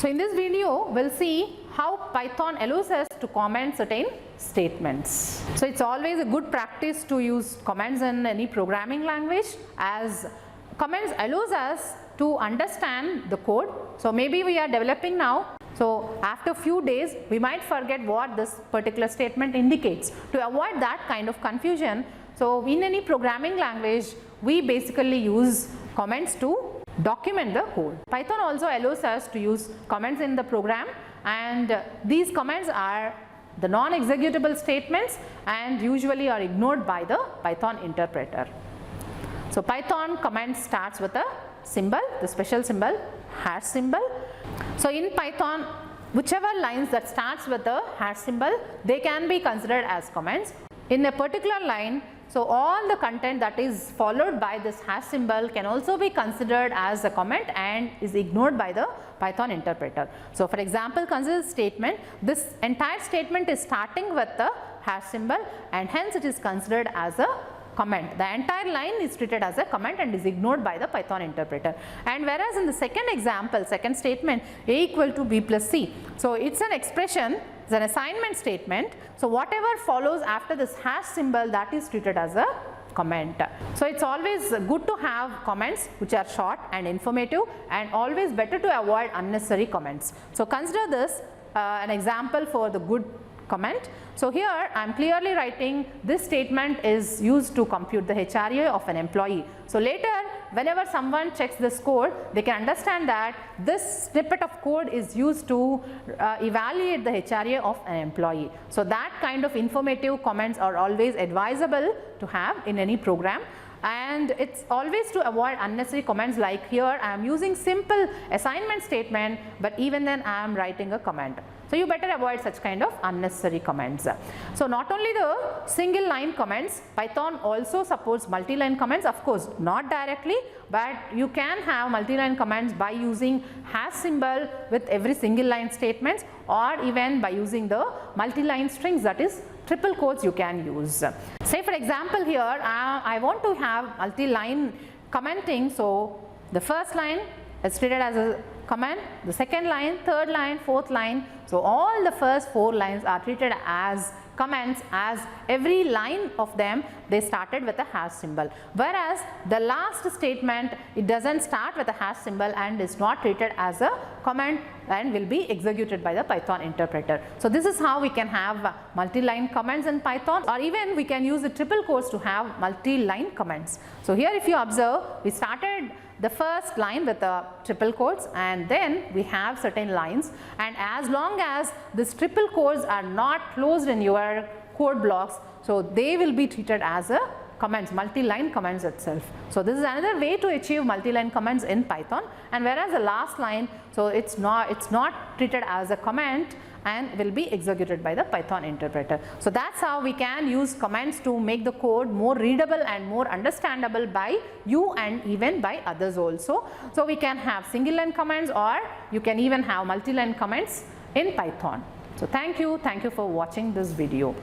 So in this video, we'll see how Python allows us to comment certain statements. So it's always a good practice to use comments in any programming language, as comments allows us to understand the code. So maybe we are developing now. So after a few days, we might forget what this particular statement indicates. To avoid that kind of confusion, so in any programming language, we basically use comments to document the code. Python also allows us to use comments in the program, and these comments are the non-executable statements and usually are ignored by the Python interpreter. So Python comment starts with a symbol, the special symbol hash symbol. So in Python, whichever lines that starts with the hash symbol, they can be considered as comments. In a particular line, so all the content that is followed by this hash symbol can also be considered as a comment and is ignored by the Python interpreter. So for example, consider the statement. This entire statement is starting with the hash symbol and hence it is considered as a comment. The entire line is treated as a comment and is ignored by the Python interpreter. And whereas in the second example, second statement, A equal to B plus C. So it's an expression, it's an assignment statement. So whatever follows after this hash symbol, that is treated as a comment. So it's always good to have comments which are short and informative, and always better to avoid unnecessary comments. So consider this an example for the good comment. So here I am clearly writing this statement is used to compute the HRA of an employee. So later, whenever someone checks this code, they can understand that this snippet of code is used to evaluate the HRA of an employee. So that kind of informative comments are always advisable to have in any program. And it's always to avoid unnecessary comments, like here I am using simple assignment statement, but even then I am writing a comment. So you better avoid such kind of unnecessary comments. So not only the single line comments, Python also supports multi-line comments. Of course not directly, but you can have multi-line comments by using hash symbol with every single line statements, or even by using the multi-line strings, that is triple quotes you can use. Say for example here I want to have multi-line commenting. So the first line is treated as a comment, the second line, third line, fourth line. So all the first 4 lines are treated as comments, as every line of them they started with a hash symbol. Whereas the last statement, it doesn't start with a hash symbol and is not treated as a comment and will be executed by the Python interpreter. So this is how we can have multi-line comments in Python, or even we can use the triple quotes to have multi-line comments. So here if you observe, we started the first line with the triple quotes, and then we have certain lines, and as long as these triple quotes are not closed in your code blocks, so they will be treated as a comments, multi-line comments itself. So this is another way to achieve multi-line comments in Python. And whereas the last line, so it's not treated as a comment and will be executed by the Python interpreter. So that's how we can use comments to make the code more readable and more understandable by you and even by others also. So we can have single line comments, or you can even have multi-line comments in Python. So thank you for watching this video.